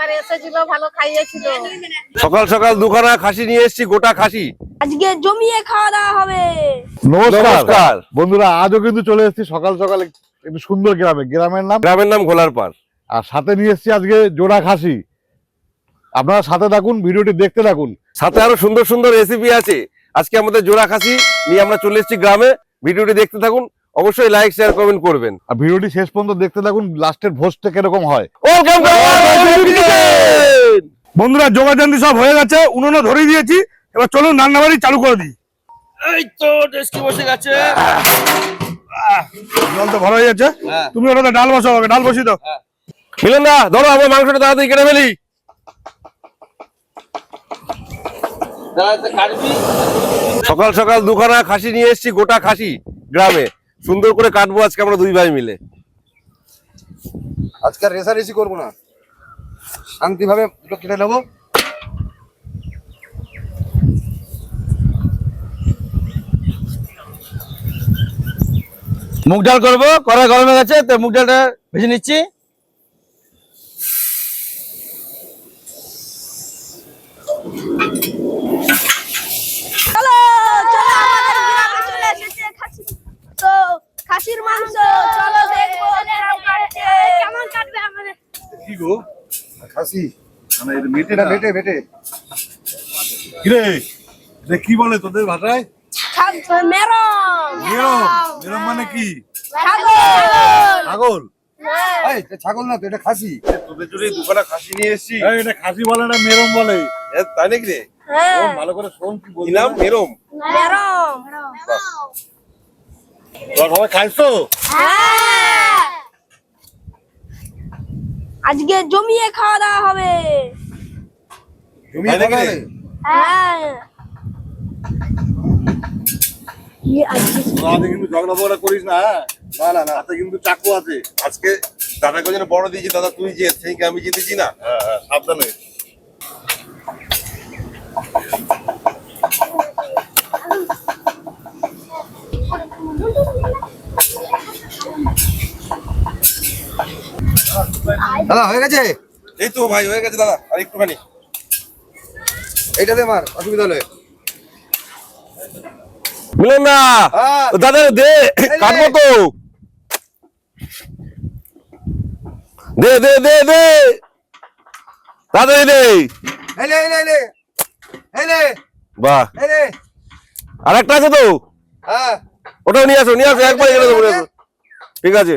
একবার এসেছিল, ভালো খাইয়েছিল। সকাল সকাল দুখানা খাসি নিয়ে এসেছি, গোটা খাসি। আজকে জমিয়ে খাওয়া দাওয়া হবে। নমস্কার বন্ধুরা, আজও কিন্তু চলে এসেছি সকাল সকাল একটু সুন্দর গ্রামের নাম গোলার পাড়। আর সাথে নিয়ে এসেছি আজকে জোড়া খাসি। আপনারা সাথে থাকুন, ভিডিওটি দেখতে থাকুন। সাথে আরো সুন্দর সুন্দর রেসিপি আছে। আজকে আমাদের জোড়া খাসি নিয়ে আমরা চলে এসেছি গ্রামে। ভিডিওটি দেখতে থাকুন, অবশ্যই লাইক শেয়ার কমেন্ট করবেন। আর ভিডিওটি শেষ পর্যন্ত দেখতে থাকুন, লাস্টের ভোজটা কিরকম হয়। বন্ধুরা, যোগাযান্তি সব হয়ে গেছে, উনুনও ধরিয়ে দিয়েছি। এবার চলুন রান্নাবাড়ি চালু করে দিই। এই তো টেস্টি বসে গেছে। জল তো ভরা হয়ে যাচ্ছে। তুমি ওটাতে ডাল বসাও, ডাল বসিয়ে দাও। মিলন দা, ধরো আমার মাংসটা তাড়াতাড়ি কেটে ফেলি। সকাল সকাল দুখানা খাসি নিয়ে এসেছি, গোটা খাসি গ্রামে। সুন্দর করে কাটবো আজকে আমরা দুই ভাই মিলে। আজকে রেসারেসি করবো না, শান্তি ভাবে দুটো কেটে নেবো। মুগ ডাল করবো, কড়াই গরম হয়ে গেছে, তো মুগ ডালটা ভেজে নিচ্ছি। চলো চলো, আমাদের গ্রামে চলে এসেছে খাসি। তো খাসির মাংস, চলো দেখবো কেমন কাটবে আমাদের। কি গো খাসি মানে মেটে এটা বেটে বেটে কিরে, এটা কি বলে তোদের ভাষায়? মেরম মেরম মানে কি? ছাগল। ছাগল? এই এটা ছাগল না তো, এটা খাসি। তোদের জন্য দুখানা খাসি নিয়ে এসেছি। এই, এটা খাসি বলে না মেরম বলে? তাই নাকি রে? হ্যাঁ, ভালো করে শোন কি দিলাম মেরম। মেরম। তোরা সবাই খাইছো? হ্যাঁ, আজকে জমিয়ে খাওয়া দাওয়া হবে। তুমি তাই নাকি রে? হ্যাঁ, তোরা কিন্তু ঝগড়া ফগড়া করিস না। না না না, হাতে কিন্তু চাকু আছে। আজকে দাদাকে যেন বড় দিয়েছি, দাদা তুই যে সেই আমি জিতেছি না। হ্যাঁ, সাবধানে। দাদা হয়ে গেছে। এই তো ভাই হয়ে গেছে দাদা, আর একটুখানি। এইটাতে আমার অসুবিধা হলে মিলন না, হ্যাঁ। দাদা দে, কাটবো তো। দে দে দে দে তাড়াতাড়ি দে। এলে এলে এলে এলে বাহ, এলে। আর একটা আছে তো, হ্যাঁ, ওটাও নিয়ে আসো, নিয়ে আসো, একবার এখানে দেবো, নিয়ে আসো। ঠিক আছে।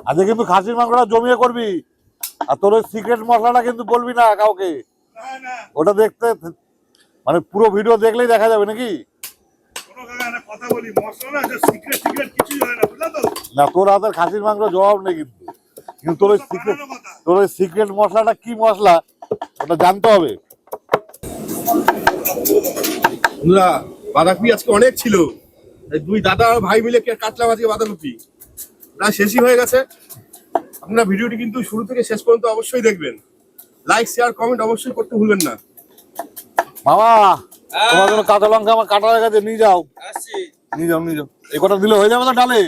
আজকে কিন্তু খাসির মাংসটা জমিয়ে করবি। আর তোর ওই সিক্রেট মশলাটা কিন্তু বলবি না কাউকে। ওটা দেখতে মানে পুরো ভিডিও দেখলেই দেখা যাবে নাকি? কথা বলি, মশলা সিক্রেট সিক্রেট কিছুই হয় না, বুঝলা তো? না, তোর হাতের খাসির মাংস জবাব নেই কিন্তু। কিন্তু তোর ওই সিক্রেট মশলাটা কি মশলা ওটা জানতে হবে। বন্ধুরা, বাঁধাকপি আজকে অনেক ছিল। এই দুই দাদা আর ভাই মিলে কাটলাম আজকে বাঁধাকপি, প্রায় শেষই হয়ে গেছে। আপনারা ভিডিওটি কিন্তু শুরু থেকে শেষ পর্যন্ত অবশ্যই দেখবেন। লাইক শেয়ার কমেন্ট অবশ্যই করতে ভুলবেন না। মামা, তোমার জন্য কাঁচা লঙ্কা আমার কাটা হয়ে গেছে, নিয়ে যাও। নিয়ে যাও নিয়ে যাও। এই কটা দিলে হয়ে যাবে তো ডালে?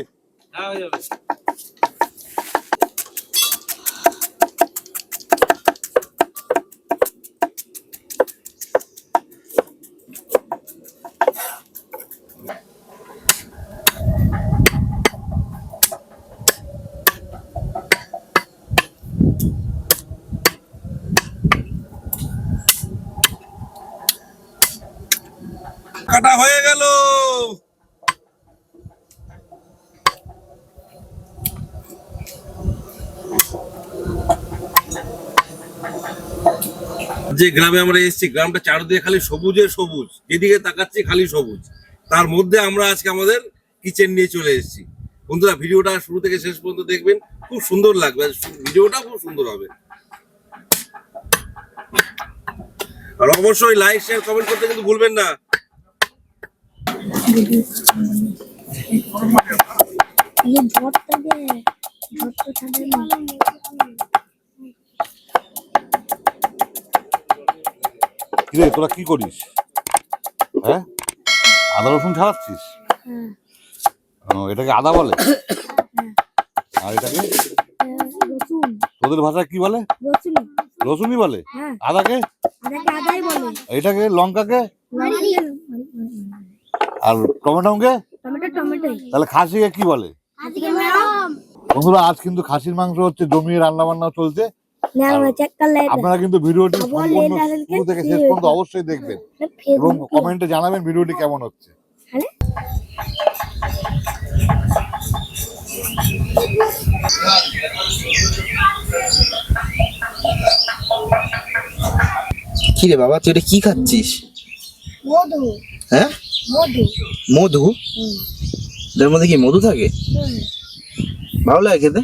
কাটা হয়ে গেল। যে গ্রামে আমরা এসেছি, গ্রামটা চারদিকে খালি সবুজে সবুজ, যেদিকে তাকাচ্ছি খালি সবুজ। তার মধ্যে আমরা আজকে আমাদের কিচেন নিয়ে চলে এসেছি। বন্ধুরা, ভিডিওটা শুরু থেকে শেষ পর্যন্ত দেখবেন, খুব সুন্দর লাগবে, ভিডিওটা খুব সুন্দর হবে। আর অবশ্যই লাইক শেয়ার কমেন্ট করতে কিন্তু ভুলবেন না। ये झोटता दे झोटता ছাড়ে না কিরে তোরা কি করিস? হ্যাঁ, আদা রসুন ছাড়াচ্ছিস? এটাকে আদা বলে? আর এটাকে রসুন তোদের ভাষায় কি বলে? রসুন রসুনই বলে। হ্যাঁ আদাকে আদাকে আদাই বলে এটাকে লঙ্কাকে লঙ্কা আর টমেটোকে টমেটো টমেটোই তাহলে খাসিকে কি বলে? আজকে ম্যাডাম বন্ধুরা আজ কিন্তু খাসির মাংস হচ্ছে, জমিয়ে রান্না বান্না চলছে। ম্যাডাম চেক कर ले আপনারা কিন্তু ভিডিওটি সম্পূর্ণ শুরু থেকে শেষ পর্যন্ত অবশ্যই দেখবেন এবং কমেন্টে জানাবেন ভিডিওটি কেমন হচ্ছে। কি রে বাবা, তুই এটা কি খাচ্ছিস? মধু হ্যাঁ, মধু মধু? এর মধ্যে কি মধু থাকে? ভালো লাগে খেতে?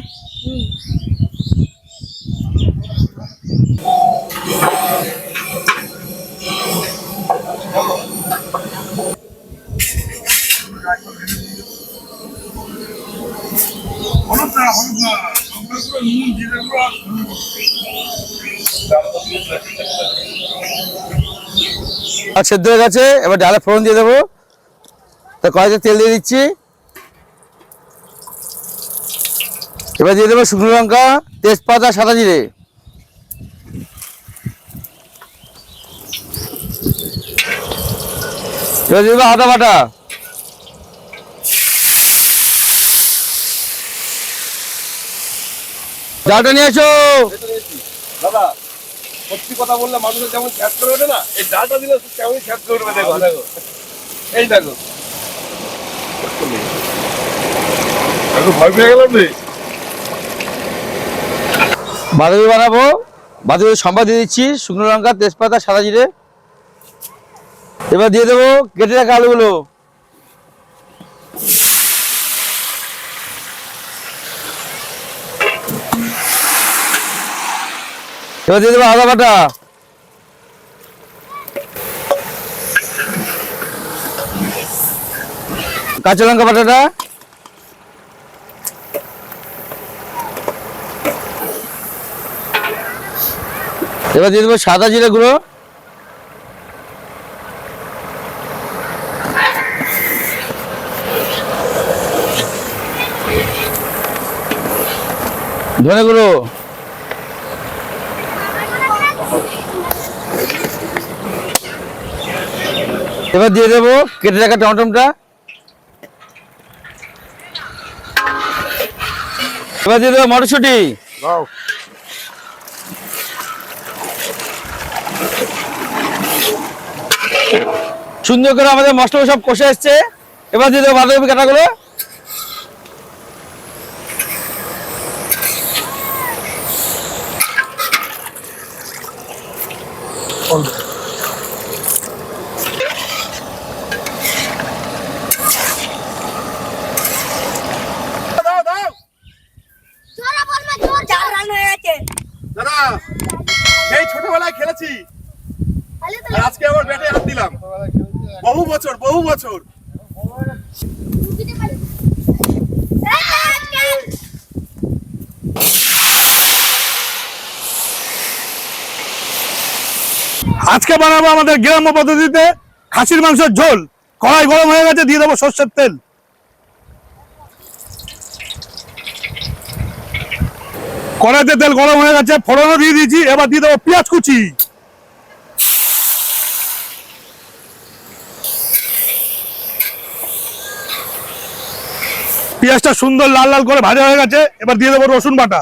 আর সেদ্ধ হয়ে গেছে, এবার ডালে ফোড়ন দিয়ে দেবো। তা কড়াইতে তেল দিয়ে দিচ্ছি। এবার দিয়ে দেবো শুকনো লঙ্কা, তেজপাতা, সাদা জিরে। এবার দিয়ে দেবো আদা বাটা। ডালটা নিয়ে এসো। দাদা সত্যি কথা বললে মানুষের যেমন খ্যাত করে ওঠে না, এই ডালটা দিলে তেমনই খ্যাত করে উঠবে। দেখো দেখো, এই দেখো, ভয় পেয়ে গেলাম রে। বাঁধাকপি বানাবো, বাঁধাকপি সম্বাদ দিয়ে দিচ্ছি, শুকনো লঙ্কা, তেজপাতা, সাদা জিরে। এবার দিয়ে দেবো কেটে রাখা আলুগুলো। এবার দিয়ে দেবো আদা বাটা, কাঁচা লঙ্কা বাটাটা, এবার দিয়ে দেবো সাদা জিরে গুঁড়ো, ধনে গুঁড়ো, এবার দিয়ে দেবো কেটে রাখা টমেটোটা, এবার দিয়ে দেবো মটরশুঁটি, সুন্দর করে আমাদের মশলা সব কষে এসছে। এবার দিয়ে দেবো বাঁধাকপি কাটাগুলো। দাও দাও জোরা বল না জোর চার রান হয়ে গেছে দাদা, এই ছোটবেলায় খেলেছি, তাহলে তো আর আজকে আবার ব্যাটে হাত দিলাম। বহু বছর বহু বছর। আজকে বানাবো আমাদের গ্রাম্য পদ্ধতিতে খাসির মাংসের ঝোল। কড়াই গরম হয়ে গেছে, দিয়ে দেবো সর্ষের তেল। কড়াইতে তেল গরম হয়ে গেছে, ফোড়নও দিয়ে দিয়েছি। এবার দিয়ে দেবো পেঁয়াজ কুচি, পেঁয়াজটা সুন্দর লাল লাল করে ভাজা হয়ে গেছে। এবার দিয়ে দেবো রসুন বাটা,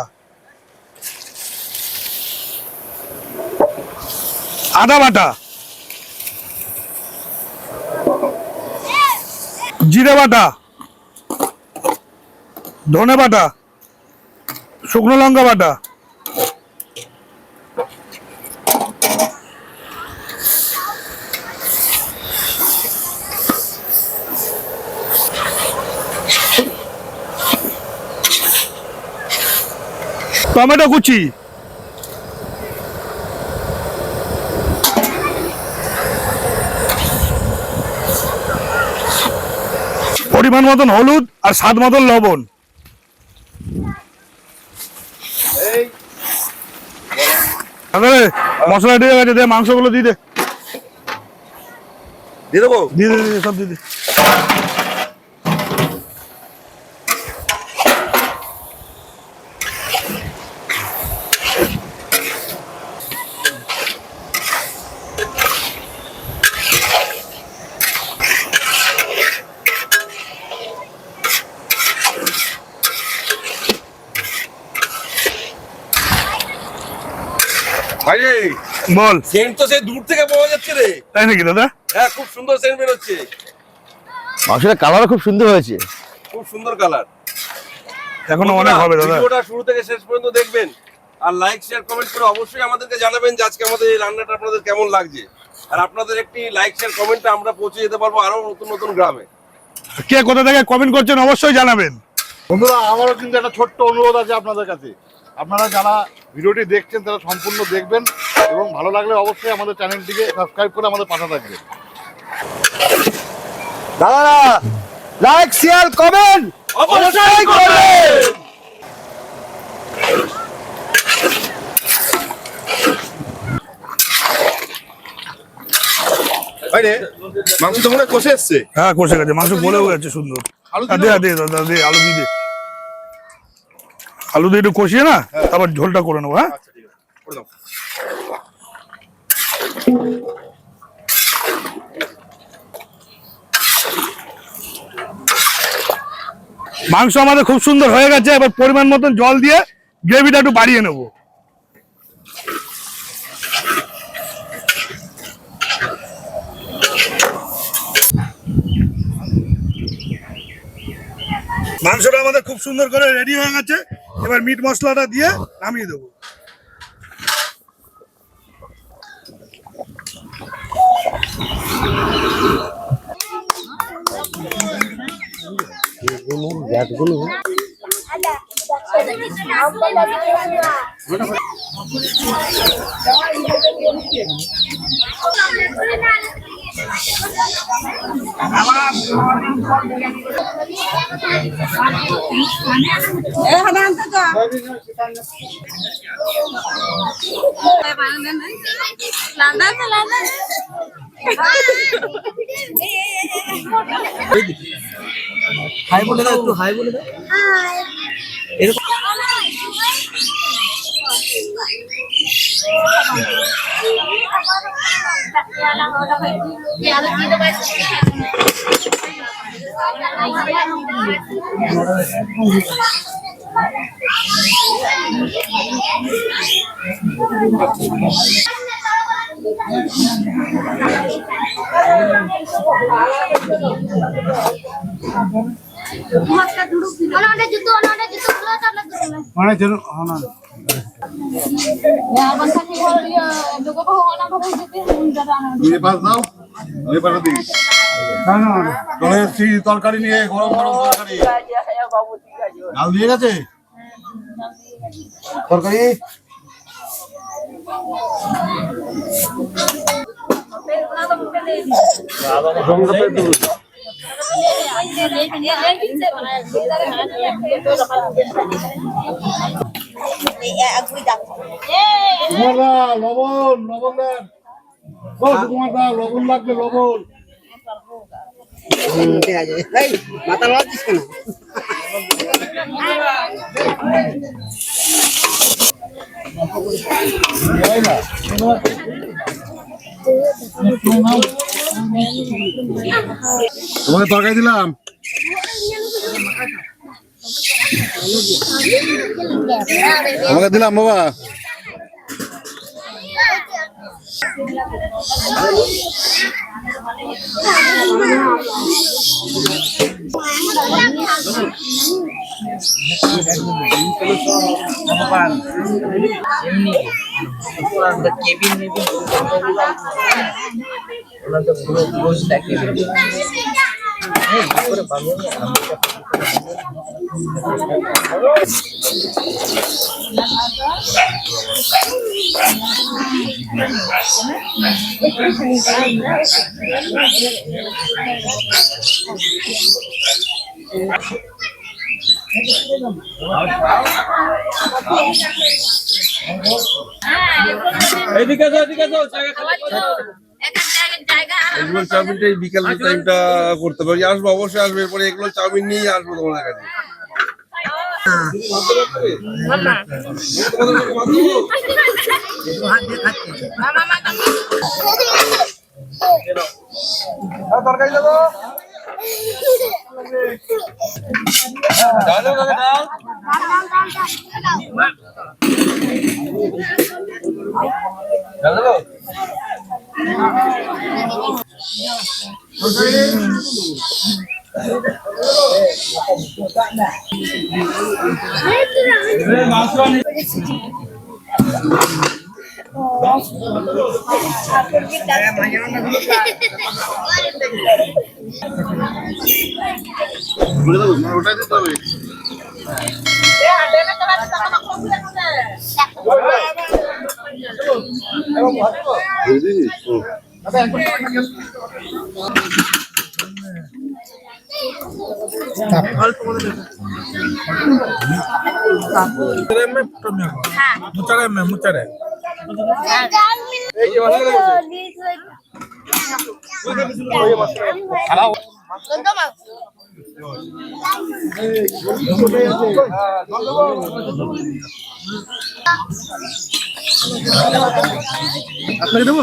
আদা বাটা, জিরে বাটা, ধনে বাটা, শুকনো লঙ্কা বাটা, টমেটো কুচি, পরিমাণ মতন হলুদ আর স্বাদ মতন লবণ। মশলা দিয়ে গেছে, দে মাংসগুলো দিয়ে দে, দিয়ে দেবো। দিয়ে দে, সব দিয়ে দে। ভাই রে, বল। সেন্ট তো সেই দূর থেকে পাওয়া যাচ্ছে রে। তাই নাকি দাদা? হ্যাঁ, খুব সুন্দর সেন্ট বেরোচ্ছে, মাংসের কালার খুব সুন্দর হয়েছে। খুব সুন্দর কালার। এখনো অনেক হবে দাদা। ভিডিওটা শুরু থেকে শেষ পর্যন্ত দেখবেন আর লাইক শেয়ার কমেন্ট করে অবশ্যই আমাদেরকে জানাবেন যে আজকে আমাদের এই রান্নাটা আপনাদের কেমন লাগছে। আর আপনাদের একটি লাইক শেয়ার কমেন্টে আমরা পৌঁছে যেতে পারবো আরো নতুন নতুন গ্রামে। কে কোথা থেকে কমেন্ট করছেন অবশ্যই জানাবেন। বন্ধুরা, আমারও কিন্তু একটা ছোট্ট অনুরোধ আছে আপনাদের কাছে। আপনারা যারা ভিডিওটি দেখছেন তারা সম্পূর্ণ দেখবেন এবং ভালো লাগলে অবশ্যই আমাদের চ্যানেলটিকে সাবস্ক্রাইব করে আমাদের পাশে থাকবেন। দাদারা লাইক শেয়ার কমেন্ট অবশ্যই করবেন। ভাই রে, মাংস তো মনে হয় কষে এসছে। হ্যাঁ, কষে গেছে, মাংস বলেও গেছে সুন্দর। আলু দে দিলে দে দাদা, দে আলু দিয়ে দে। আলু দিয়ে একটু কষিয়ে না, তারপর ঝোলটা করে নেবো। হ্যাঁ, আচ্ছা, ঠিক আছে, করে দাও। মাংস আমাদের খুব সুন্দর হয়ে গেছে। এবার পরিমাণ মতন জল দিয়ে গ্রেভিটা একটু বাড়িয়ে নেবো। মাংসটা আমাদের খুব সুন্দর করে রেডি হয়ে গেছে। এবার মিট মশলাটা দিয়ে নামিয়ে দেবো। হাই বলে দাও, একটু হাই বলে দাও। চলে এসছি তরকারি নিয়ে, গরম গরম তরকারি। ডাল দিয়ে গেছে তরকারি। লবণ লবণ দেন, তোমার দা লবণ লাগবে, লবণ। মাথা লাগছিস কেন? তোমাকে তরকারি দিলাম। আমাকে দিলাম বাবা। এগুলো চাউমিনটা এই বিকাল টাইমটা করতে পারি, আসবো অবশ্যই আসবে, এরপরে এগুলো চাউমিন নিয়ে আসবো তোমাদের কাছে। ওটাই দিতে হবে। আপনাকে দেবো?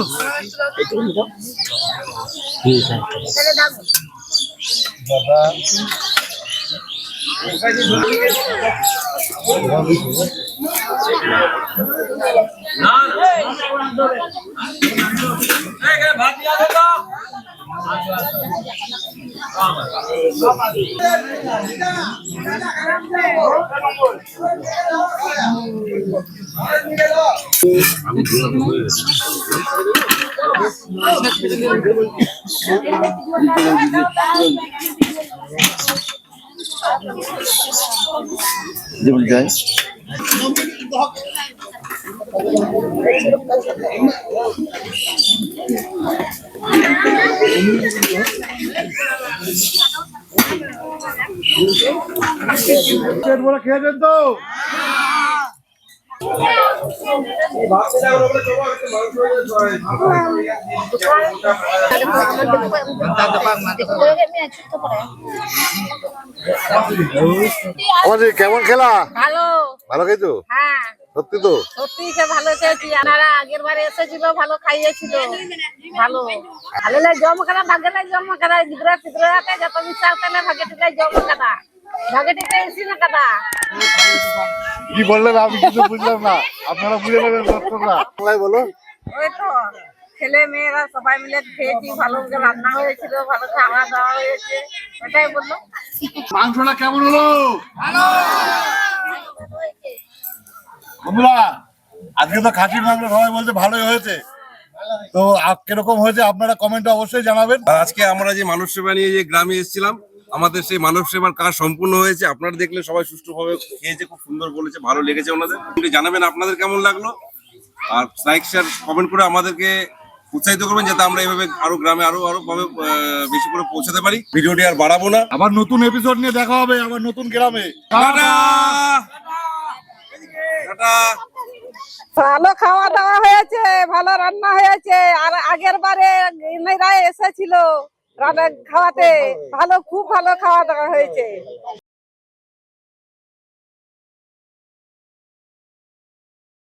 যেমন যায় খেয়েছেন তো? আমাদের কেমন খেলা? ভালো। ভালো খেয়েছো? হ্যাঁ সত্যি তো? সত্যি সে ভালো খেয়েছি। আপনারা আগের বারে এসেছিল, ভালো খাইয়েছিল, ভালো ভালো লাগে। জম করা ভাগে লাগে, জম করা গিদ্রা ফিদ্রা যত বিশ্বাস না ভাগে টিকা জম করা ভাগে টিকা এসি না করা। কি বললেন আমি কিছু বুঝলাম না, আপনারা বুঝে নেবেন দর্শকরা। বাংলায় বলো। ওই তো ছেলে মেয়েরা সবাই মিলে খেয়েছি, ভালো রান্না হয়েছিল, ভালো খাওয়া দাওয়া হয়েছে, ওটাই বললো। মাংসটা কেমন হলো? বন্ধুরা আজকে তো খাসির মাংস সবাই বলছে ভালোই হয়েছে, তো কিরকম হয়েছে আপনারা কমেন্টে অবশ্যই জানাবেন। আর আজকে আমরা যে মানব সেবা নিয়ে যে গ্রামে এসেছিলাম, আমাদের সেই মানব সেবার কাজ সম্পূর্ণ হয়েছে। আপনারা দেখলে সবাই সুষ্ঠুভাবে খেয়েছে, খুব সুন্দর বলেছে, ভালো লেগেছে ওনাদের। জানাবেন আপনাদের কেমন লাগলো, আর লাইক শেয়ার কমেন্ট করে আমাদেরকে উৎসাহিত করবেন যাতে আমরা এইভাবে আরো গ্রামে আরো ভাবে বেশি করে পৌঁছাতে পারি। ভিডিওটি আর বাড়াবো না, আবার নতুন এপিসোড নিয়ে দেখা হবে আবার নতুন গ্রামে। Tata tata. ভালো খাওয়া দাওয়া হয়েছে, ভালো রান্না হয়েছে। আর আগের বারে মেয়েরা এসেছিল রান্না খাওয়াতে, ভালো খুব ভালো খাওয়া দাওয়া হয়েছে।